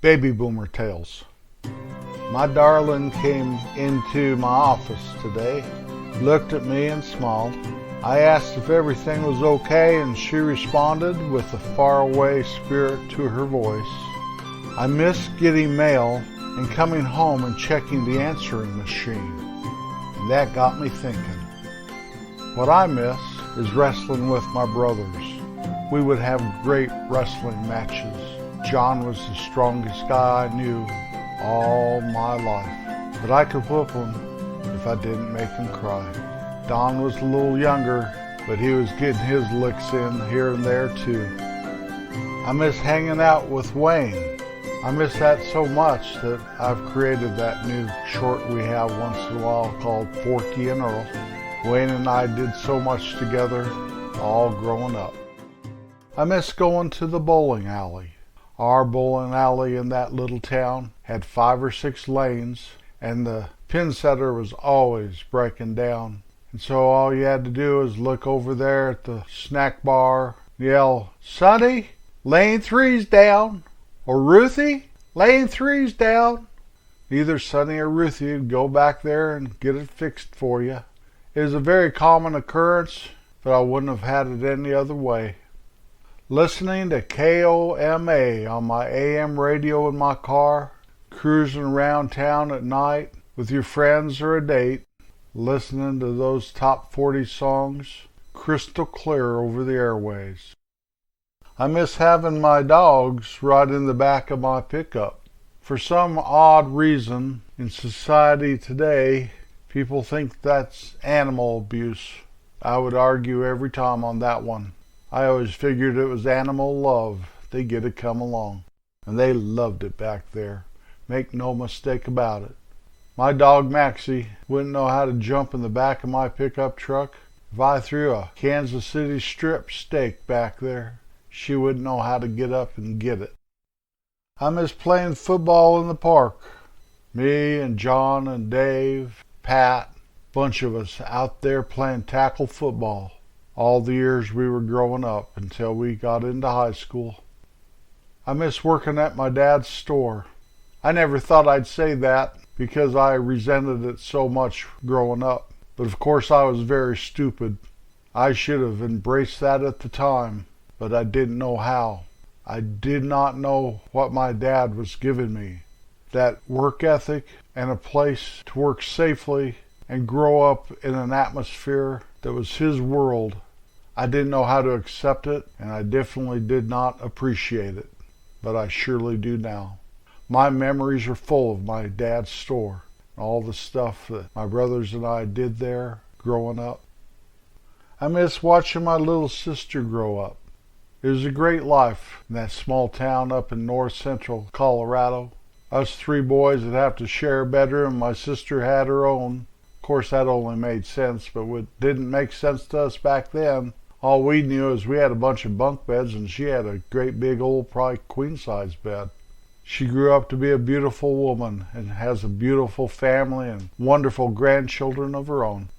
Baby Boomer Tales. My darling came into my office today, looked at me and smiled. I asked if everything was okay, and she responded with a faraway spirit to her voice. I miss getting mail and coming home and checking the answering machine. And that got me thinking. What I miss is wrestling with my brothers. We would have great wrestling matches. John was the strongest guy I knew all my life, but I could whoop him if I didn't make him cry. Don was a little younger, but he was getting his licks in here and there too. I miss hanging out with Wayne. I miss that so much that I've created that new short we have once in a while called Forky and Earl. Wayne and I did so much together, all growing up. I miss going to the bowling alley. Our bowling alley in that little town had 5 or 6 lanes, and the pin setter was always breaking down. And so all you had to do was look over there at the snack bar, yell, "Sonny, lane 3's down," or "Ruthie, lane 3's down." Either Sonny or Ruthie would go back there and get it fixed for you. It was a very common occurrence, but I wouldn't have had it any other way. Listening to KOMA on my AM radio in my car, cruising around town at night with your friends or a date, listening to those top 40 songs crystal clear over the airways. I miss having my dogs ride in the back of my pickup. For some odd reason in society today, people think that's animal abuse. I would argue every time on that one. I always figured it was animal love. They get to come along. And they loved it back there. Make no mistake about it. My dog Maxie wouldn't know how to jump in the back of my pickup truck. If I threw a Kansas City strip steak back there, she wouldn't know how to get up and get it. I miss playing football in the park. Me and John and Dave, Pat, bunch of us out there playing tackle football. All the years we were growing up until we got into high school. I miss working at my dad's store. I never thought I'd say that because I resented it so much growing up. But of course I was very stupid. I should have embraced that at the time, but I didn't know how. I did not know what my dad was giving me. That work ethic and a place to work safely and grow up in an atmosphere that was his world. I didn't know how to accept it, and I definitely did not appreciate it, but I surely do now. My memories are full of my dad's store, and all the stuff that my brothers and I did there growing up. I miss watching my little sister grow up. It was a great life in that small town up in north central Colorado. Us 3 boys would have to share a bedroom. My sister had her own. Of course, that only made sense, but what didn't make sense to us back then, all we knew is we had a bunch of bunk beds and she had a great big old probably queen-size bed. She grew up to be a beautiful woman and has a beautiful family and wonderful grandchildren of her own.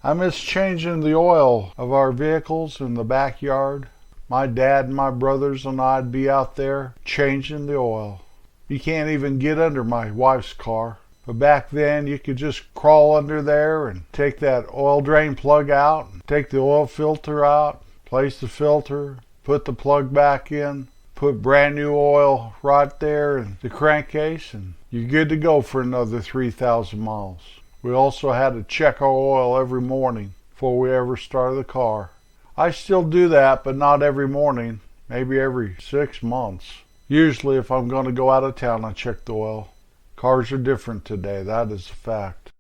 I miss changing the oil of our vehicles in the backyard. My dad and my brothers and I'd be out there changing the oil. You can't even get under my wife's car. But back then, you could just crawl under there and take that oil drain plug out, take the oil filter out, place the filter, put the plug back in, put brand new oil right there in the crankcase, and you're good to go for another 3,000 miles. We also had to check our oil every morning before we ever started the car. I still do that, but not every morning, maybe every 6 months. Usually, if I'm going to go out of town, I check the oil. Cars are different today, that is a fact.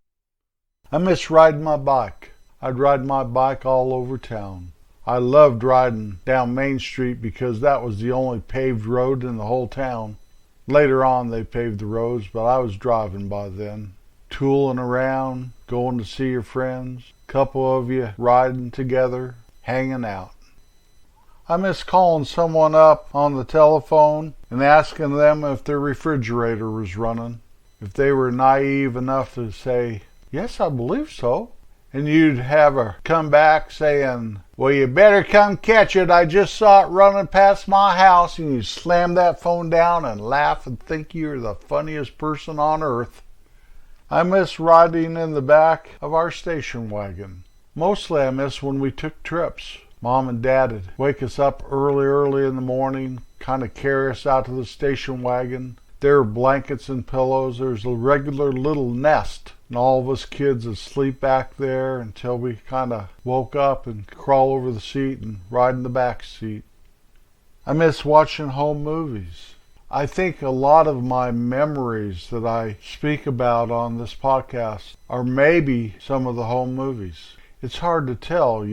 I miss riding my bike. I'd ride my bike all over town. I loved riding down Main Street because that was the only paved road in the whole town. Later on they paved the roads, but I was driving by then. Tooling around, going to see your friends, a couple of you riding together, hanging out. I miss calling someone up on the telephone and asking them if their refrigerator was running. If they were naive enough to say, "Yes, I believe so," and you'd have her come back saying, "Well, you better come catch it. I just saw it running past my house," and you slam that phone down and laugh and think you're the funniest person on earth. I miss riding in the back of our station wagon. Mostly I miss when we took trips. Mom and Dad would wake us up early in the morning, kind of carry us out to the station wagon. There were blankets and pillows. There was a regular little nest, and all of us kids would sleep back there until we kind of woke up and crawl over the seat and ride in the back seat. I miss watching home movies. I think a lot of my memories that I speak about on this podcast are maybe some of the home movies. It's hard to tell,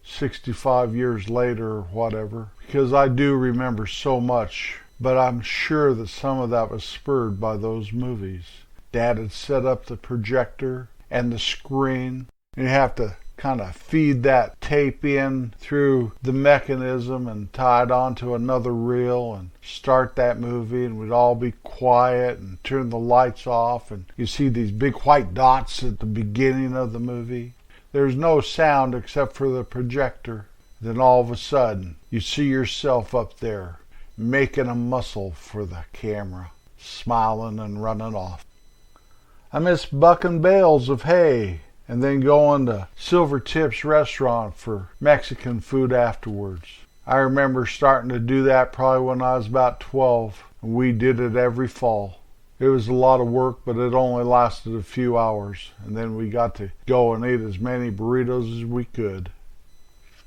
65 years later or whatever, because I do remember so much, but I'm sure that some of that was spurred by those movies. Dad had set up the projector and the screen, and you have to kind of feed that tape in through the mechanism and tie it onto another reel and start that movie, and we'd all be quiet and turn the lights off, and you see these big white dots at the beginning of the movie. There's no sound except for the projector. Then all of a sudden, you see yourself up there, making a muscle for the camera, smiling and running off. I miss bucking bales of hay and then going to Silvertip's restaurant for Mexican food afterwards. I remember starting to do that probably when I was about 12, and we did it every fall. It was a lot of work, but it only lasted a few hours, and then we got to go and eat as many burritos as we could.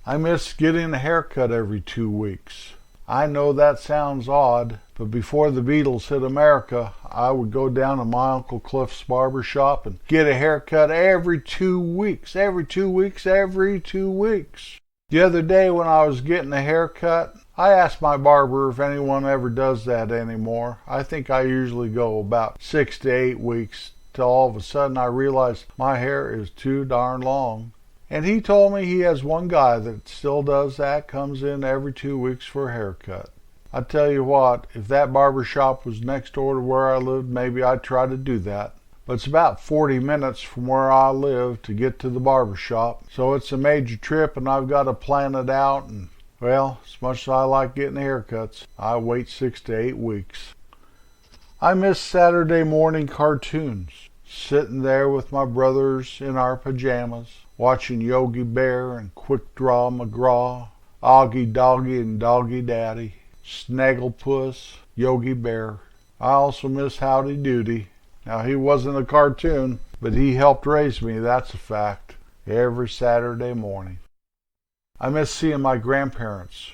I miss getting a haircut every 2 weeks. I know that sounds odd, but before the Beatles hit America, I would go down to my Uncle Cliff's barber shop and get a haircut every 2 weeks. Every 2 weeks. The other day when I was getting a haircut, I asked my barber if anyone ever does that anymore. I think I usually go about 6 to 8 weeks till all of a sudden I realized my hair is too darn long. And he told me he has one guy that still does that, comes in every 2 weeks for a haircut. I tell you what, if that barber shop was next door to where I lived, maybe I'd try to do that. But it's about 40 minutes from where I live to get to the barber shop, so it's a major trip and I've got to plan it out, and well, as much as I like getting haircuts, I wait 6 to 8 weeks. I miss Saturday morning cartoons, sitting there with my brothers in our pajamas, watching Yogi Bear and Quick Draw McGraw, Augie Doggy and Doggy Daddy, Snagglepuss, Yogi Bear. I also miss Howdy Doody. Now, he wasn't a cartoon, but he helped raise me, that's a fact, every Saturday morning. I miss seeing my grandparents.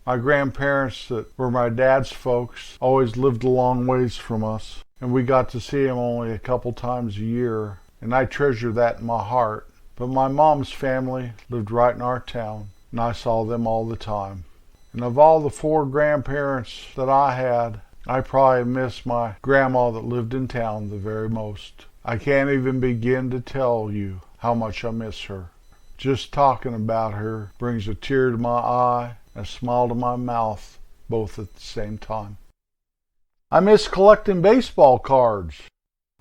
My grandparents that were my dad's folks always lived a long ways from us, and we got to see them only a couple times a year, and I treasure that in my heart. But my mom's family lived right in our town, and I saw them all the time. And of all the 4 grandparents that I had, I probably miss my grandma that lived in town the very most. I can't even begin to tell you how much I miss her. Just talking about her brings a tear to my eye and a smile to my mouth, both at the same time. I miss collecting baseball cards.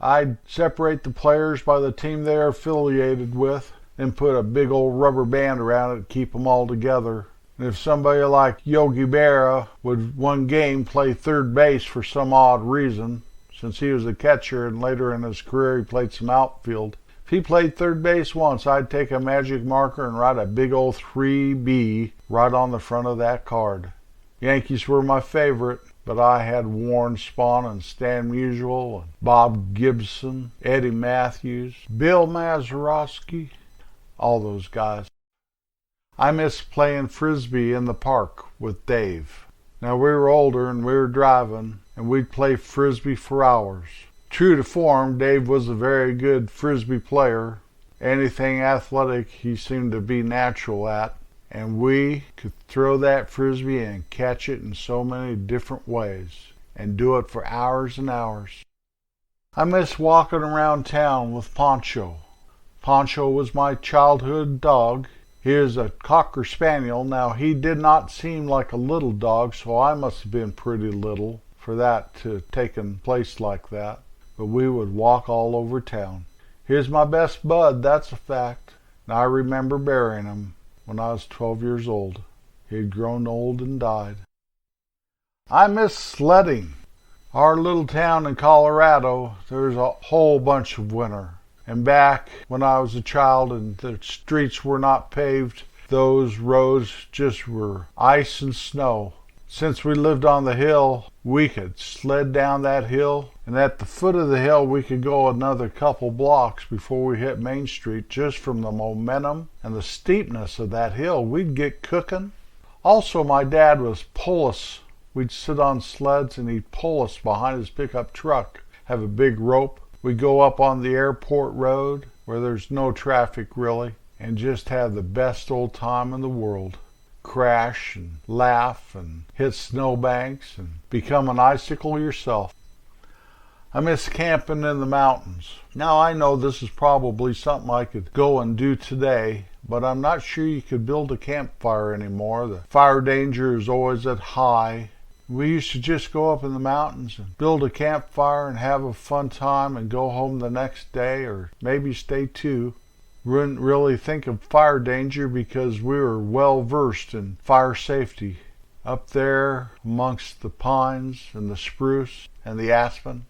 I'd separate the players by the team they're affiliated with and put a big old rubber band around it to keep them all together. And if somebody like Yogi Berra would one game play third base for some odd reason, since he was a catcher and later in his career he played some outfield, if he played third base once, I'd take a magic marker and write a big old 3B right on the front of that card. Yankees were my favorite, but I had Warren Spahn and Stan Musial and Bob Gibson, Eddie Matthews, Bill Mazeroski, all those guys. I miss playing frisbee in the park with Dave. Now, we were older and we were driving, and we'd play frisbee for hours. True to form, Dave was a very good frisbee player. Anything athletic he seemed to be natural at, and we could throw that frisbee and catch it in so many different ways, and do it for hours and hours. I miss walking around town with Poncho. Poncho was my childhood dog. He is a Cocker Spaniel. Now, he did not seem like a little dog, so I must have been pretty little for that to have taken place like that. But we would walk all over town. He was my best bud, that's a fact. And I remember burying him when I was 12 years old. He had grown old and died. I miss Sledding. Our little town in Colorado, there's a whole bunch of winter. And back when I was a child and the streets were not paved, those roads just were ice and snow. Since we lived on the hill, we could sled down that hill, and at the foot of the hill we could go another couple blocks before we hit Main Street. Just from the momentum and the steepness of that hill, we'd get cooking. Also, my dad was pull us. We'd sit on sleds and he'd pull us behind his pickup truck, have a big rope. We'd go up on the airport road where there's no traffic really, and just have the best old time in the world. Crash and laugh and hit snowbanks and become an icicle yourself. I miss camping in the mountains. Now I know this is probably something I could go and do today, but I'm not sure you could build a campfire anymore. The fire danger is always at high. We used to just go up in the mountains and build a campfire and have a fun time and go home the next day, or maybe stay two. Wouldn't really think of fire danger because we were well versed in fire safety up there amongst the pines and the spruce and the aspen.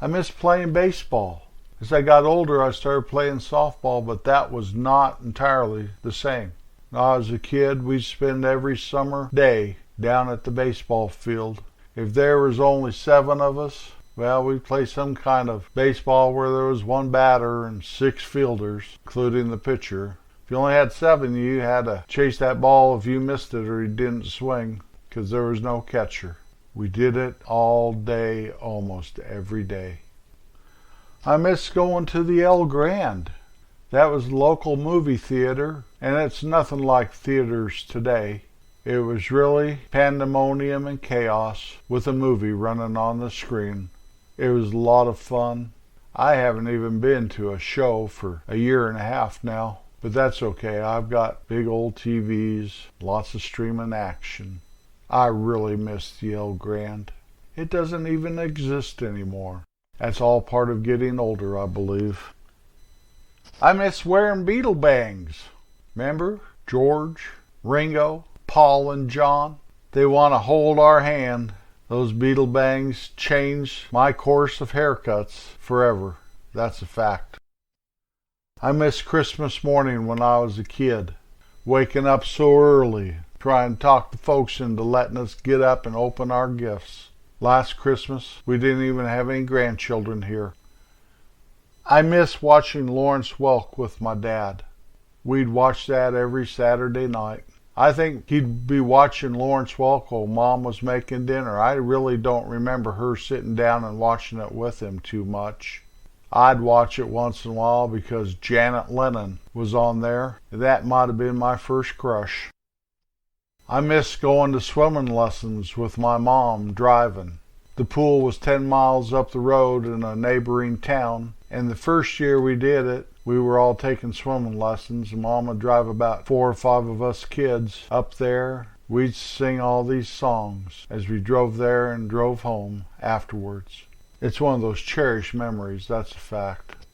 I miss playing baseball. As I got older, I started playing softball, but that was not entirely the same. When I was a kid, we'd spend every summer day down at the baseball field. If there was only 7 of us, well, we'd play some kind of baseball where there was 1 batter and 6 fielders, including the pitcher. If you only had 7, you had to chase that ball if you missed it or you didn't swing, because there was no catcher. We did it all day, almost every day. I miss going to the El Grand. That was a local movie theater, and it's nothing like theaters today. It was really pandemonium and chaos with a movie running on the screen. It was a lot of fun. I haven't even been to a show for a year and a half now, but that's okay. I've got big old TVs, lots of streaming action. I really miss the El Grand. It doesn't even exist anymore. That's all part of getting older, I believe. I miss wearing beetle bangs. Remember? George, Ringo, Paul, and John? They want to hold our hand. Those beetle bangs changed my course of haircuts forever. That's a fact. I miss Christmas morning when I was a kid. Waking up so early, trying to talk the folks into letting us get up and open our gifts. Last Christmas, we didn't even have any grandchildren here. I miss watching Lawrence Welk with my dad. We'd watch that every Saturday night. I think he'd be watching Lawrence Welk while Mom was making dinner. I really don't remember her sitting down and watching it with him too much. I'd watch it once in a while because Janet Lennon was on there. That might have been my first crush. I miss going to swimming lessons with my mom driving. The pool was 10 miles up the road in a neighboring town, and the first year we did it, we were all taking swimming lessons, and Mom would drive about 4 or 5 of us kids up there. We'd sing all these songs as we drove there and drove home afterwards. It's one of those cherished memories, that's a fact.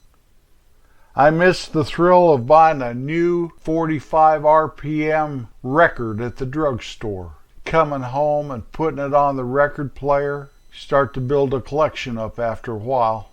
I miss the thrill of buying a new 45 RPM record at the drugstore. Coming home and putting it on the record player. Start to build a collection up after a while.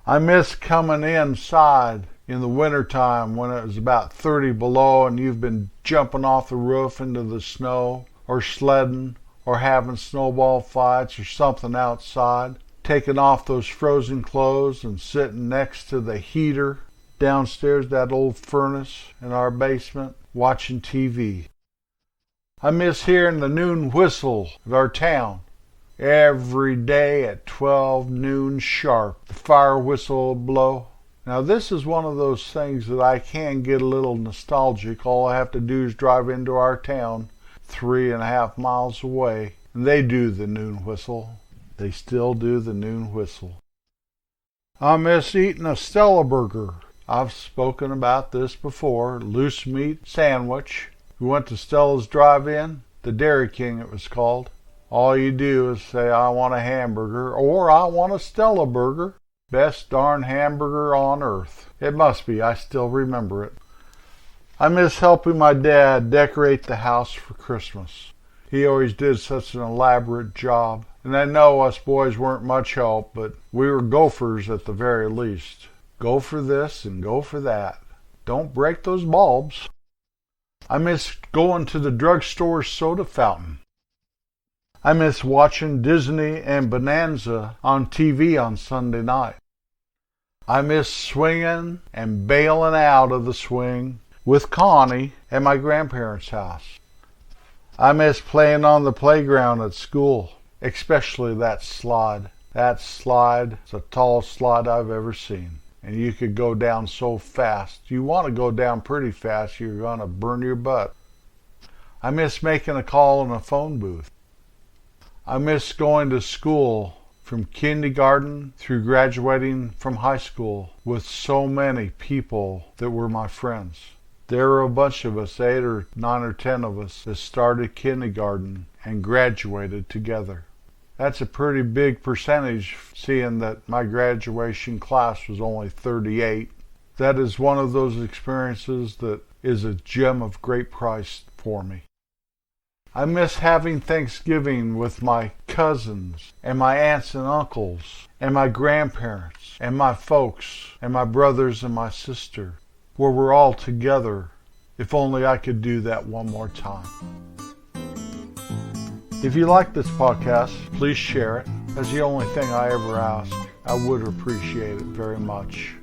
I miss coming inside in the wintertime when it was about 30 below and you've been jumping off the roof into the snow, or sledding, or having snowball fights or something outside. Taking off those frozen clothes and sitting next to the heater downstairs, that old furnace in our basement, watching TV. I miss hearing the noon whistle at our town. Every day at 12 noon sharp, the fire whistle will blow. Now this is one of those things that I can get a little nostalgic. All I have to do is drive into our town 3.5 miles away, and they do the noon whistle. They still do the noon whistle. I miss eating a Stella Burger. I've spoken about this before. Loose meat sandwich. We went to Stella's Drive-In, the Dairy King it was called. All you do is say, I want a hamburger, or I want a Stella Burger. Best darn hamburger on earth. It must be. I still remember it. I miss helping my dad decorate the house for Christmas. He always did such an elaborate job. And I know us boys weren't much help, but we were gophers at the very least. Go for this and go for that. Don't break those bulbs. I miss going to the drugstore soda fountain. I miss watching Disney and Bonanza on TV on Sunday night. I miss swinging and bailing out of the swing with Connie at my grandparents' house. I miss playing on the playground at school, especially that slide. That slide is the tallest slide I've ever seen. And you could go down so fast. You want to go down pretty fast, you're going to burn your butt. I miss making a call in a phone booth. I miss going to school from kindergarten through graduating from high school with so many people that were my friends. There were a bunch of us, 8 or 9 or 10 of us, that started kindergarten and graduated together. That's a pretty big percentage, seeing that my graduation class was only 38. That is one of those experiences that is a gem of great price for me. I miss having Thanksgiving with my cousins and my aunts and uncles and my grandparents and my folks and my brothers and my sister, where we're all together. If only I could do that one more time. If you like this podcast, please share it. That's the only thing I ever ask. I would appreciate it very much.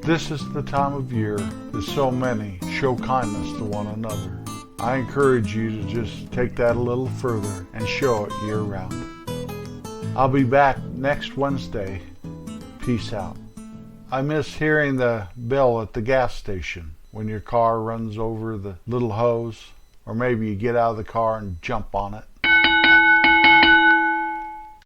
This is the time of year that so many show kindness to one another. I encourage you to just take that a little further and show it year round. I'll be back next Wednesday. Peace out. I miss hearing the bell at the gas station when your car runs over the little hose, or maybe you get out of the car and jump on it.